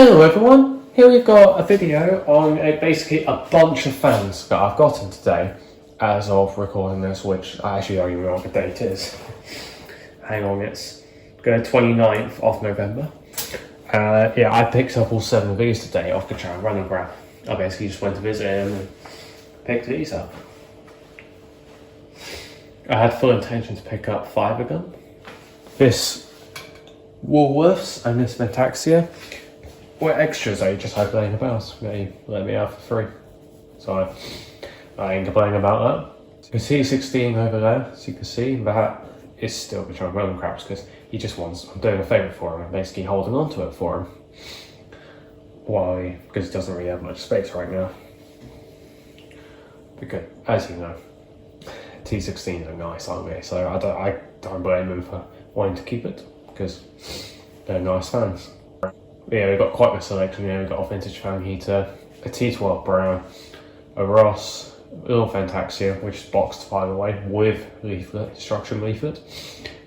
Hello everyone, here we've got a video on basically a bunch of fans that I've gotten today as of recording this, which I actually don't even know what the date is. Hang on, it's the 29th of November. Yeah, I picked up all 7 of these today off the channel Run and Grab. I basically just went to visit him and picked these up. I had full intention to pick up 5 of them. This Woolworths and this Vent-Axia were extras. I just had playing about. They let me have for free, so I ain't complaining about that. The T16 over there, as you can see, that is still between Run Crabs because he just wants. I'm doing a favour for him. I'm basically holding on to it for him. Why? Because he doesn't really have much space right now. Because, as you know, T16s are nice, aren't they? So I don't blame him for wanting to keep it because they're nice fans. Yeah, we've got quite a selection here. We've got a vintage fan heater, a T12 brown, a Ross, a little Vent-Axia, which is boxed by the way, with leaflet, instruction leaflet,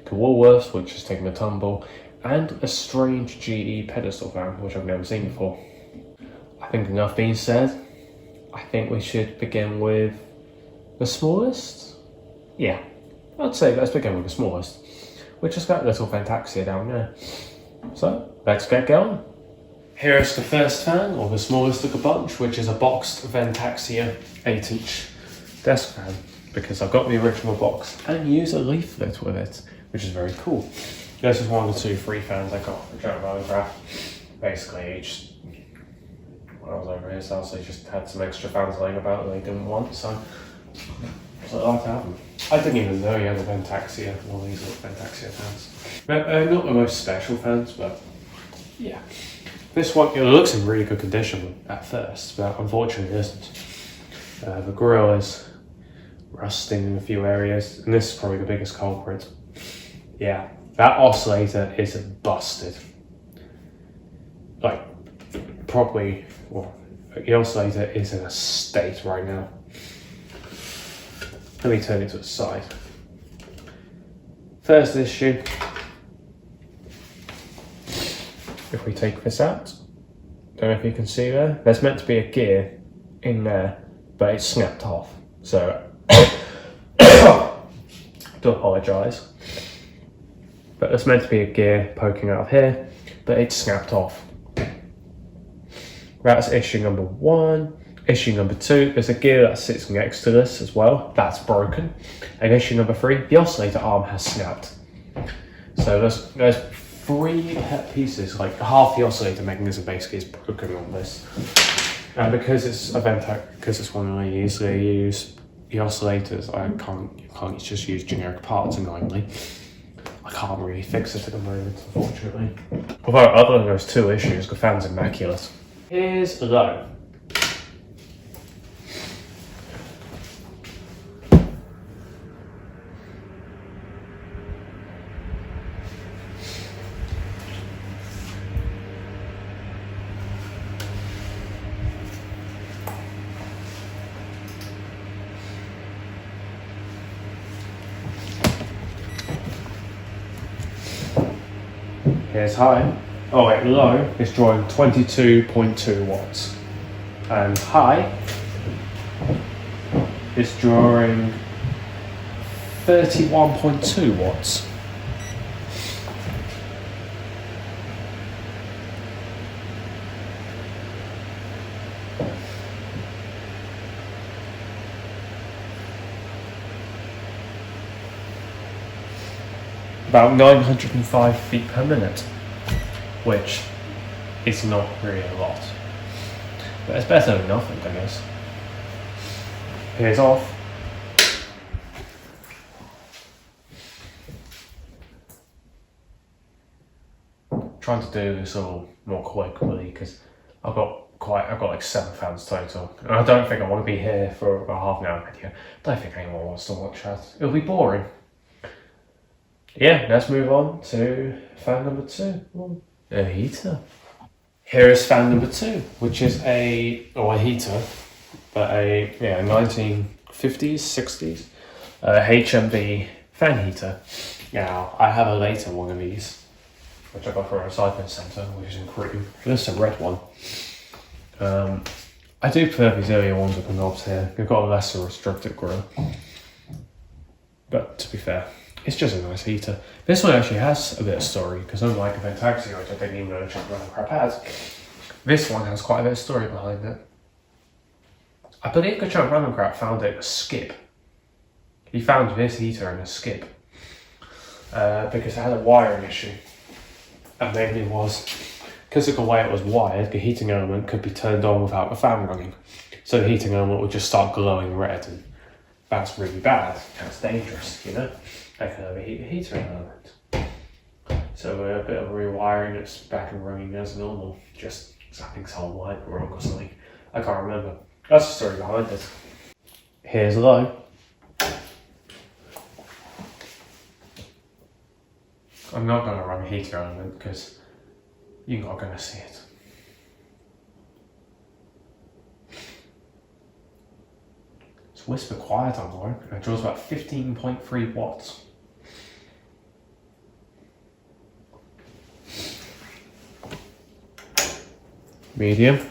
a Woolworths, which is taking a tumble, and a strange GE pedestal fan, which I've never seen before. I think enough being said, I think we should begin with the smallest. Yeah, I'd say let's begin with the smallest, which has got a little Vent-Axia down there. So, let's get going. Here's the first fan, or the smallest of the bunch, which is a boxed Vent-Axia 8-inch desk fan, because I've got the original box and use a leaflet with it, which is very cool. This is one of the 2 free fans I got from Run and Grab. Basically, when I was over his house, they just had some extra fans laying about that they didn't want, so I'd like to have them. I didn't even know he had a Vent-Axia, one of these little Vent-Axia fans. Not the most special fans, but yeah. This one, it looks in really good condition at first, but unfortunately it isn't. The grill is rusting in a few areas, and this is probably the biggest culprit. Yeah, that oscillator is busted. Like, probably, well, the oscillator is in a state right now. Let me turn it to the side. First issue, if we take this out, don't know if you can see there, there's meant to be a gear in there, but it's snapped off. So, do apologise. But there's meant to be a gear poking out of here, but it's snapped off. That's issue number 1. Issue number 2, there's a gear that sits next to this as well, that's broken. And issue number 3, the oscillator arm has snapped. So there's 3 pieces, like half the oscillator mechanism basically is broken on this. And because it's a because it's one I usually use, the oscillators, you can't just use generic parts annoyingly. I can't really fix it at the moment, unfortunately. Although other than those 2 issues, the fan's immaculate. Here's low. Here's high. Oh wait, low is drawing 22.2 watts. And high is drawing 31.2 watts. About 905 feet per minute, which is not really a lot, but it's better than nothing, I guess. Here's off. Trying to do this all more quickly because I've got like 7 fans total, and I don't think I want to be here for a half an hour video. I don't think anyone wants to watch that. It'll be boring. Yeah, let's move on to fan number 2, a heater. Here is fan number 2, which is a heater, but a 1950s, 60s HMV fan heater. Now, I have a later one of these, which I got from a recycling centre, which is in cream. This is a red one. I do prefer these earlier ones with the knobs here. They've got a lesser restricted grill. But to be fair, it's just a nice heater. This one actually has a bit of story, because unlike a Vent-Axia, which I didn't even know the Chunk Random Crap has, this one has quite a bit of story behind it. I believe the Chunk Random Crap found it in a skip. He found this heater in a skip. Because it had a wiring issue. And maybe it was, because of the way it was wired, the heating element could be turned on without the fan running. So the heating element would just start glowing red, and that's really bad. That's dangerous, you know? That can overheat the heater element. So a bit of rewiring, it's back and running as normal. Just something's whole light wrong or something. I can't remember. That's the story behind it. Here's low. I'm not going to run a heater element because you're not going to see it. It's whisper quiet on low, and it draws about 15.3 watts. Medium.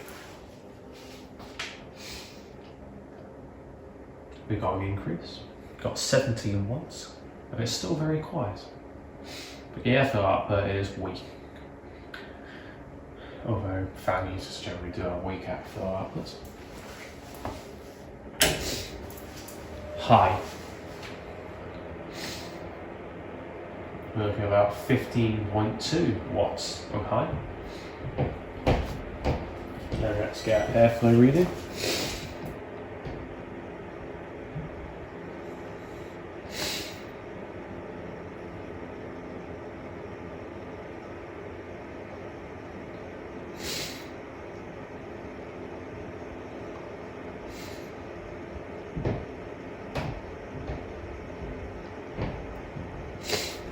We got an increase. Got 17 watts, and it's still very quiet. But the airflow output is weak. Although fan users generally do have weak airflow outputs. High. We're looking at about 15.2 watts on high. Now let's get airflow reading.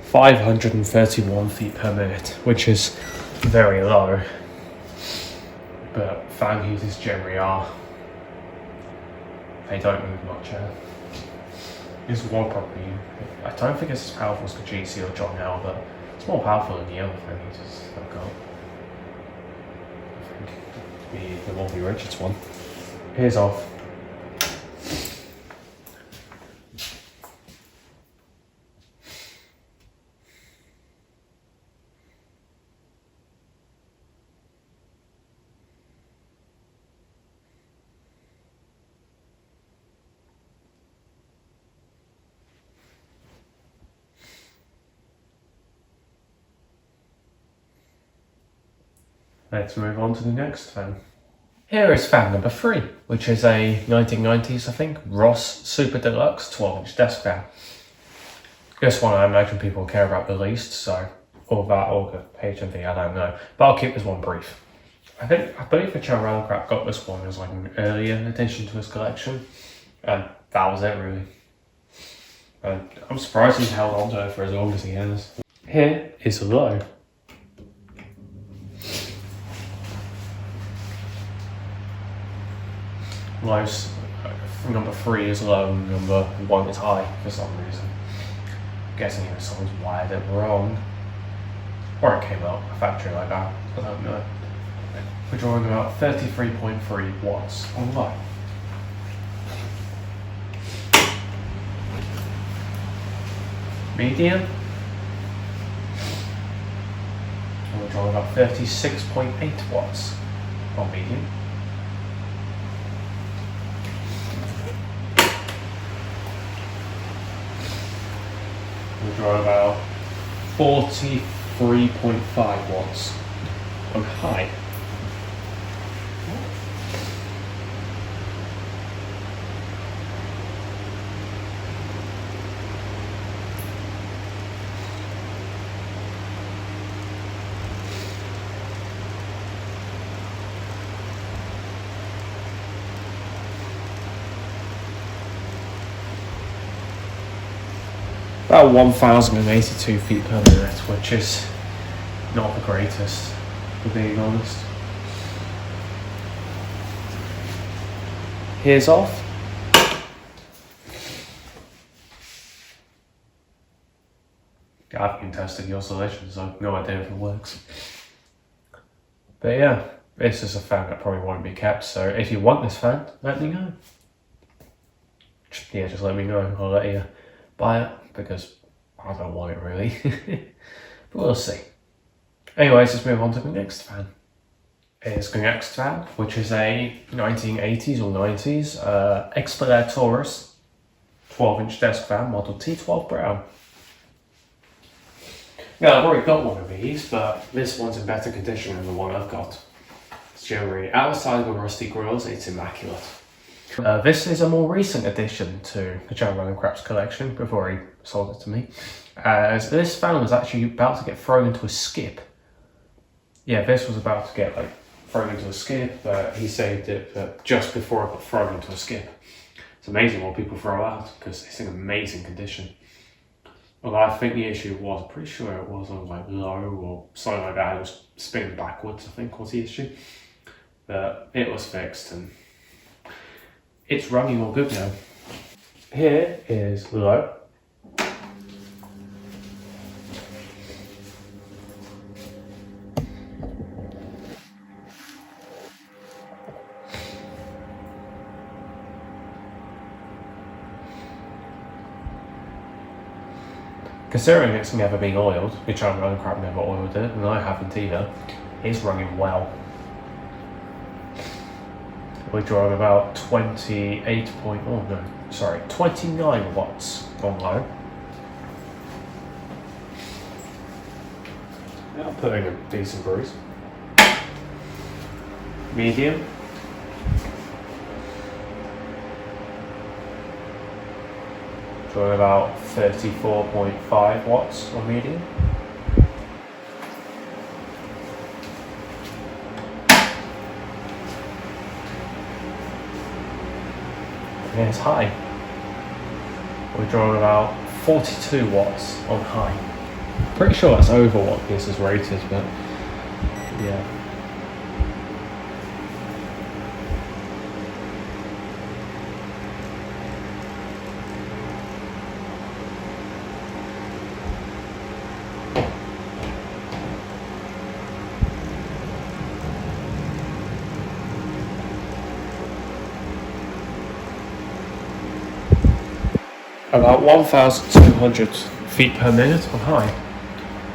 (531 feet per minute), which is very low. But fan heaters generally are. They don't move much. This is one property. I don't think it's as powerful as the GC or John L, but it's more powerful than the other fan heaters I've got. I think the Morthy Richards one. Here's off. Let's move on to the next fan. Here is fan number 3, which is a 1990s, I think, Ross Super Deluxe 12-inch desk fan. This one I imagine people care about the least, so or that or the HMV, I don't know. But I'll keep this one brief. I believe the Chunk Random Crap got this one as like an earlier addition to his collection, and that was it really. And I'm surprised he's held on to it for as long as he has. Here is the low. Lows, number 3 is low, number 1 is high for some reason. I'm guessing either someone's wired it wrong, or it came out a factory like that, I don't know. We're drawing about 33.3 watts on low. Medium, and we're drawing about 36.8 watts on medium. We'll draw about 43.5 watts on high. About 1,082 feet per minute, which is not the greatest, for being honest. Here's off. I haven't tested the oscillation, so I've no idea if it works. But yeah, this is a fan that probably won't be kept, so if you want this fan, let me know. Yeah, just let me know. I'll let you buy it, because I don't want it really. But we'll see. Anyways, let's move on to the next fan. It's the next fan, which is a 1980s or 90s Taurus 12-inch desk fan, model T12 Brown. Now, I've already got one of these, but this one's in better condition than the one I've got. It's generally outside of the rusty grills, it's immaculate. This is a more recent addition to the John Ryan Craps collection before he sold it to me. As this fan was actually about to get thrown into a skip. Yeah, this was about to get thrown into a skip, but he saved it just before it got thrown into a skip. It's amazing what people throw out because it's in amazing condition. Although I think the issue was, I'm pretty sure it was on low or something like that. It was spinning backwards, I think was the issue. But it was fixed and it's running all good now. Here is low. Considering it's never been oiled, which I'm running crap never oiled it, and I haven't either, it's running well. We're drawing about 29 watts on low. I'll put in a decent breeze. Medium. Drawing about 34.5 watts on medium. And it's high. We're drawing about 42 watts on high. Pretty sure that's over what this is rated, but yeah. About 1,200 feet per minute on high,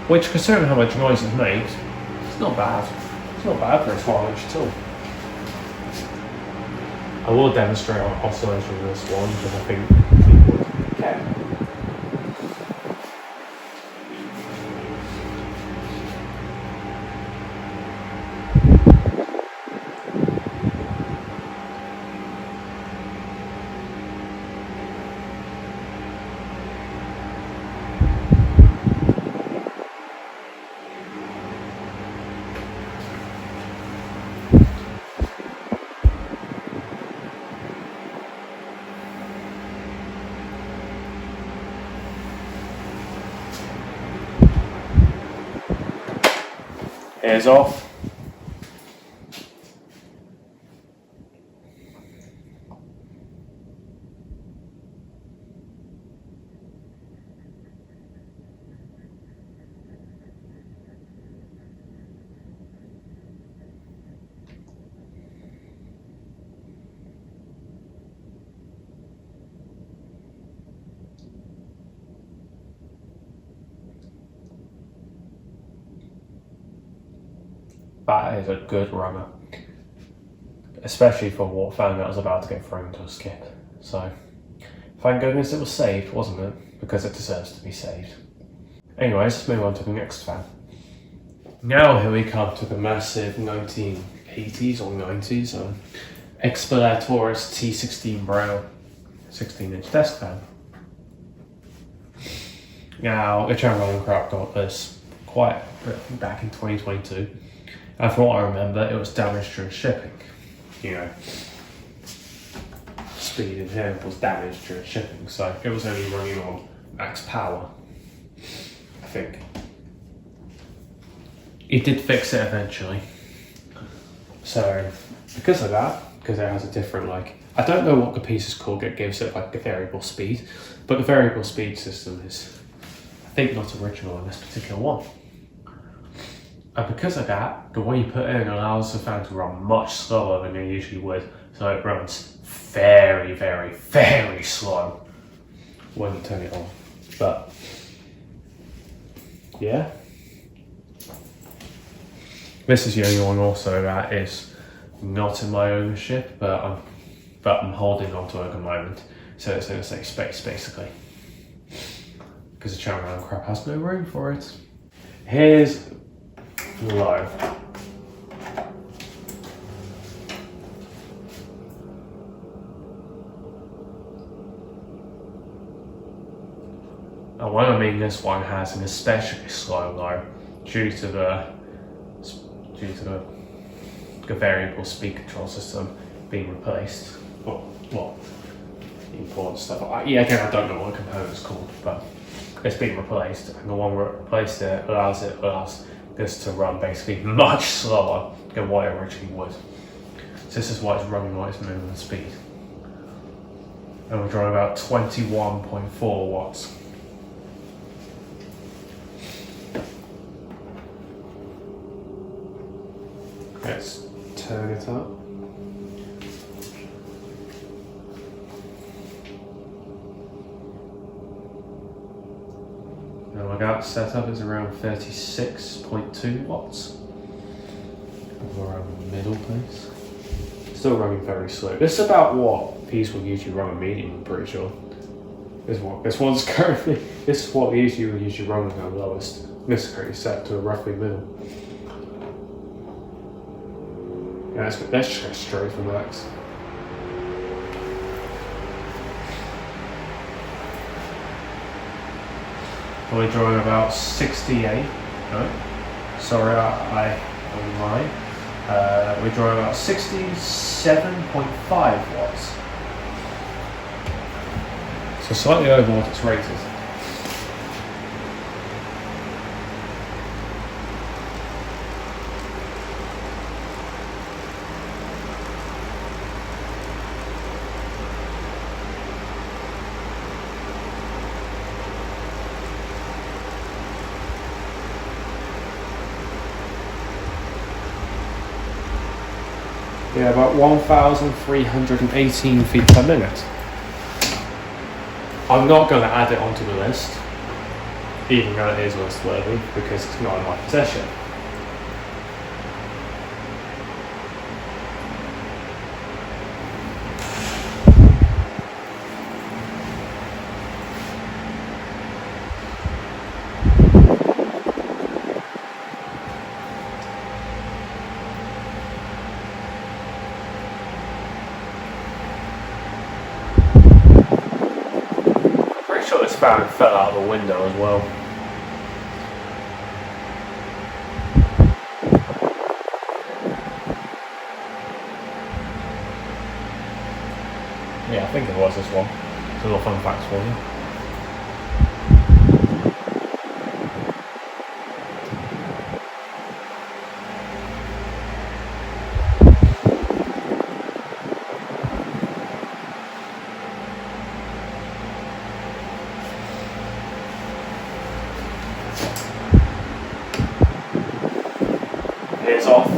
which, considering how much noise it makes, it's not bad. It's not bad for a 12-inch at all. I will demonstrate oscillation with this one because I think people would care. Ears off. That is a good runner, especially for what fan that was about to get thrown into a skip. So, thank goodness it was saved, wasn't it? Because it deserves to be saved. Anyways, let's move on to the next fan. Now here we come to the massive 1980s or 90s Taurus T16 Brown 16-inch desk fan. Now, the channel and crap got this quite back in 2022. And from what I remember, it was damaged during shipping. You know, speed in here was damaged during shipping, so it was only running on max power, I think. It did fix it eventually. So, because of that, because it has a different, I don't know what the piece is called that gives it a variable speed, but the variable speed system is, I think not original in this particular one. And because of that, the one you put in allows the fan to run much slower than it usually would. So it runs very, very, very slow when you turn it on. But yeah. This is the only one also that is not in my ownership, but I'm holding on to it at the moment. So it's in a safe space basically. Because the Chairman crap has no room for it. Here's low. And what I mean, this one has an especially slow low due to the variable speed control system being replaced. Well, important stuff. Yeah, again, I don't know what the component's called, but it's been replaced, and the one that replaced it allows this to run basically much slower than what it originally would. So this is why it's running at its minimum speed. And we're drawing about 21.4 watts. Let's turn it up. Now my GAT setup is around 36.2 watts. We're around the middle place. Still running very slow. This is about what these will usually run a medium, I'm pretty sure. This is what these will usually run at lowest. This is currently set to a roughly middle. Yeah, let's just go straight for max. We're drawing about 68. No, sorry, I'm lying. We're drawing about 67.5 watts. So slightly over what it's rated. Yeah, about 1,318 feet per minute. I'm not going to add it onto the list, even though it is list worthy, because it's not in my possession. This fan fell out of the window as well. Yeah, I think it was this one. It's a little fun fact for you. It's off.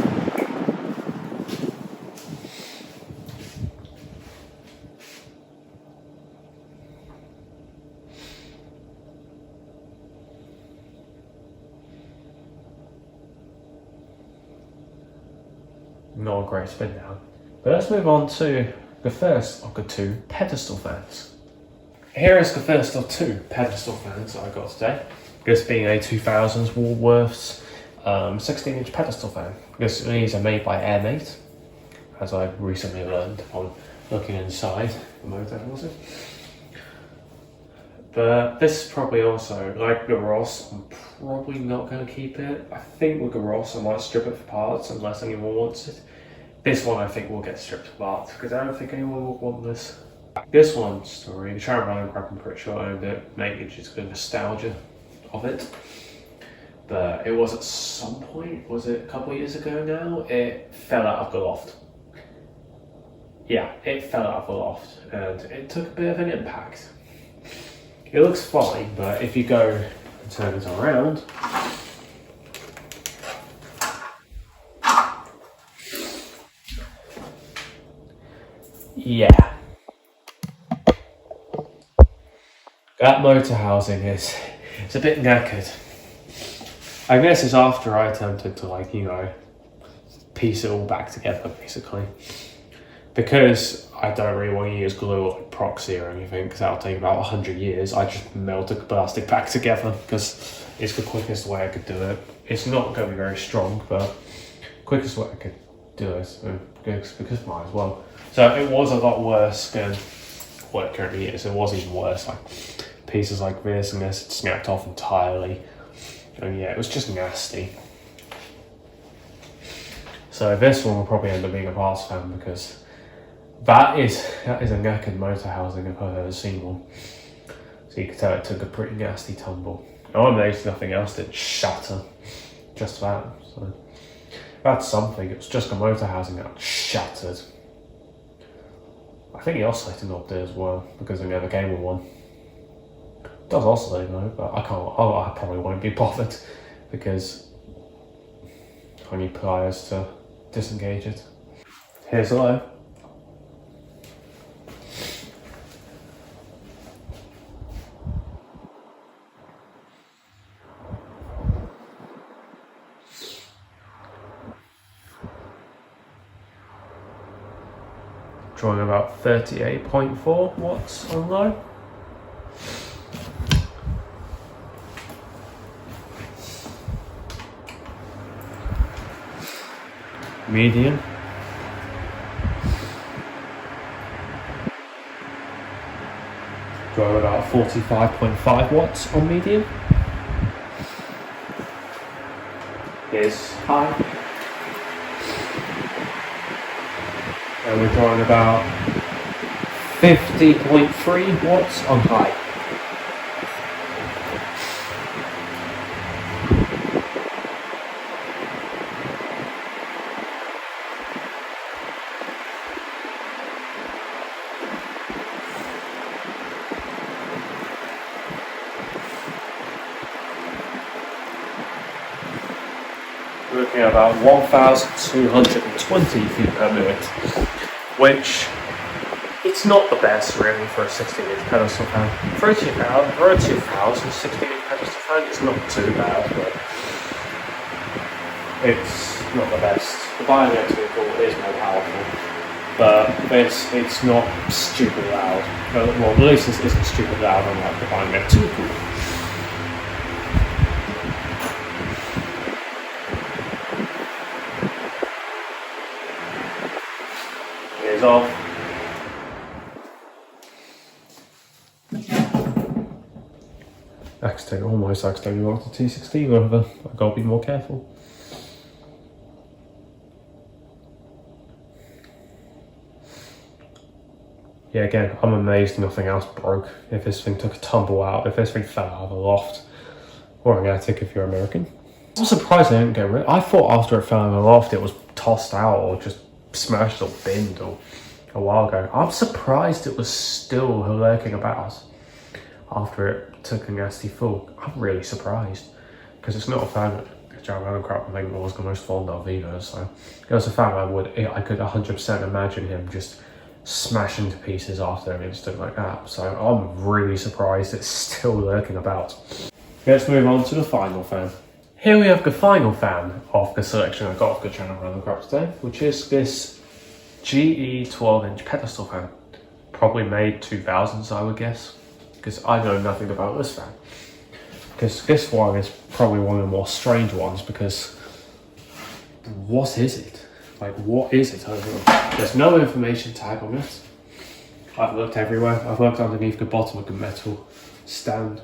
Not a great spin down. But let's move on to the first of the two pedestal fans. Here is the first of two pedestal fans that I got today. This being a 2000s Woolworths 16-inch pedestal fan. These are made by Airmate, as I recently learned upon looking inside the motor closet. But this is probably also, like the Ross, I'm probably not going to keep it. I think with the Ross I might strip it for parts unless anyone wants it. This one I think will get stripped apart because I don't think anyone will want this. This one's story, the Sharon Crab, I'm pretty sure I owned it, maybe just a bit of nostalgia of it. But it was at some point, was it a couple of years ago now, it fell out of the loft. Yeah, it fell out of the loft and it took a bit of an impact. It looks fine, but if you go and turn it around, yeah, that motor housing it's a bit knackered. I guess it's after I attempted to, like, you know, piece it all back together, basically. Because I don't really want to use glue or proxy or anything, because that'll take about 100 years. I just melted the plastic back together, because it's the quickest way I could do it. It's not going to be very strong, but quickest way I could do it, because might as well. So it was a lot worse than what it currently is. It was even worse, like pieces like this and this snapped off entirely. And yeah, it was just nasty. So this one will probably end up being a brass fan, because that is a knackered motor housing if I've ever seen one. So you can tell it took a pretty nasty tumble. I'm amazed nothing else did shatter. Just that. So that's something. It was just a motor housing that shattered. I think the oscillator knob did as well, because I never gave me one. It does oscillate though, but I probably won't be bothered, because I need pliers to disengage it. Here's the low. Drawing about 38.4 watts on low. Medium. Drawing about 45.5 watts on medium. Here's high. And we're drawing about 50.3 watts on high. We're looking at about 1,220 feet per minute, which it's not the best really for a 16-inch pedestal fan. For a 2,000 16-inch pedestal fan, it's not too bad, but it's not the best. The Vent-Axia is more powerful, but it's not stupid loud. Well, at least it isn't stupid loud unlike the Vent-Axia. Off. Almost accidentally locked the T16 over. I've got to be more careful. Yeah, again, I'm amazed nothing else broke. If this thing took a tumble out, if this thing fell out of a loft, or an attic if you're American. I'm surprised they didn't get rid of it. I thought after it fell out of the loft it was tossed out or just smashed or binned or a while ago. I'm surprised it was still lurking about after it took a nasty fall. I'm really surprised, because it's not a fan that John Crap I think was the most fond of either, so it was a fan I could 100% imagine him just smashing to pieces after an instant like that. So I'm really surprised it's still lurking about. Let's move on to the final fan. Here we have the final fan of the selection I got off the channel Random Crap today, which is this GE 12-inch pedestal fan. Probably made 2000s, I would guess, because I know nothing about this fan. Because this one is probably one of the more strange ones, because what is it? Like, what is it overall? There's no information tag on it. I've looked everywhere. I've looked underneath the bottom of the metal stand.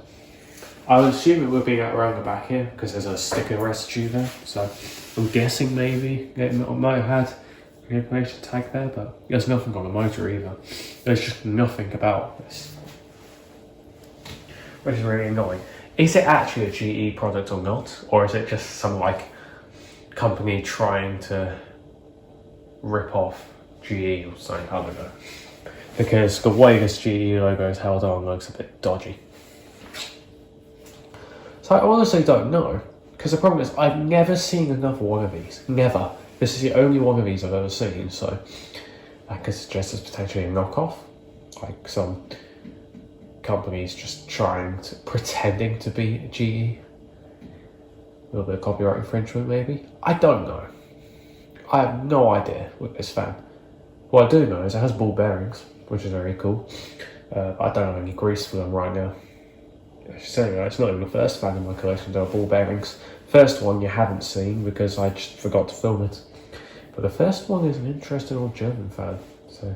I would assume it would be around the back here, because there's a sticker residue there. So I'm guessing maybe it might have had an information tag there, but there's nothing on the motor either. There's just nothing about this, which is really annoying. Is it actually a GE product or not? Or is it just some like company trying to rip off GE or something? I don't know. Because the way this GE logo is held on looks a bit dodgy. So So I honestly don't know. Because the problem is, I've never seen another one of these. Never. This is the only one of these I've ever seen, so I could suggest it's potentially a knockoff. Like some companies just pretending to be a GE. A little bit of copyright infringement, maybe? I don't know. I have no idea with this fan. What I do know is it has ball bearings, which is very cool. I don't have any grease for them right now. So it's not even the first fan in my collection to have ball bearings. First one you haven't seen because I just forgot to film it. But the first one is an interesting old German fan. So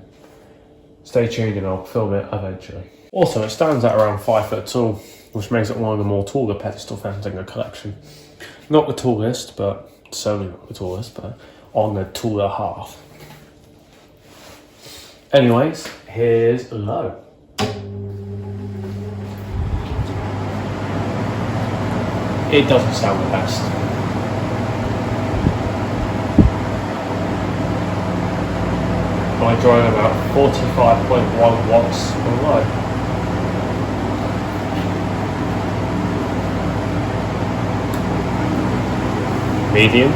stay tuned and I'll film it eventually. Also, it stands at around 5 foot tall, which makes it one of the more taller pedestal fans in the collection. Not the tallest, but certainly not the tallest, but on the taller half. Anyways, here's low. It doesn't sound the best. I drawing about 45.1 watts on low. Medium.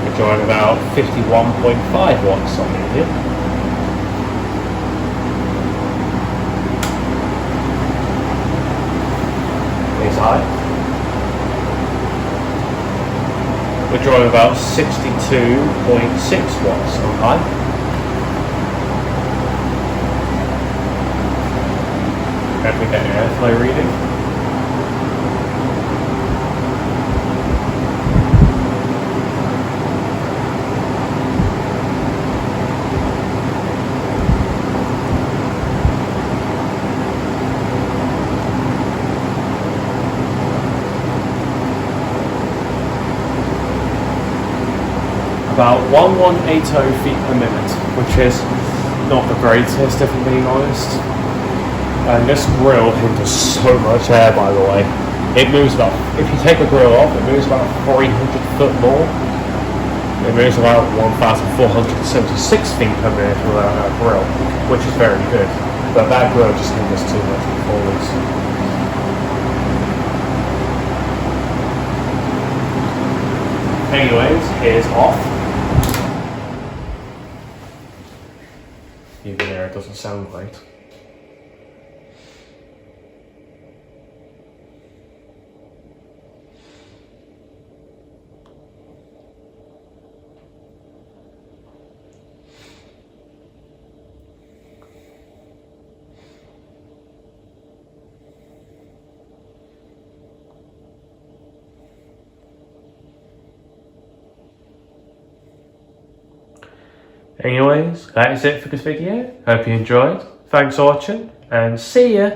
We're drawing about 51.5 watts on medium. Is high. We're drawing about 62.6 watts on high. And we get an airflow reading. About 1180 feet per minute, which is not the greatest if I'm being honest. And this grill hinders so much air, by the way. It moves about, if you take the grill off, it moves about 300 foot more. It moves about 1,476 feet per minute without that grill, which is very good. But that grill just hinders too much performance. Anyways, here's off. Even there, it doesn't sound great. Anyways, that is it for this video. Hope you enjoyed. Thanks for watching and see ya!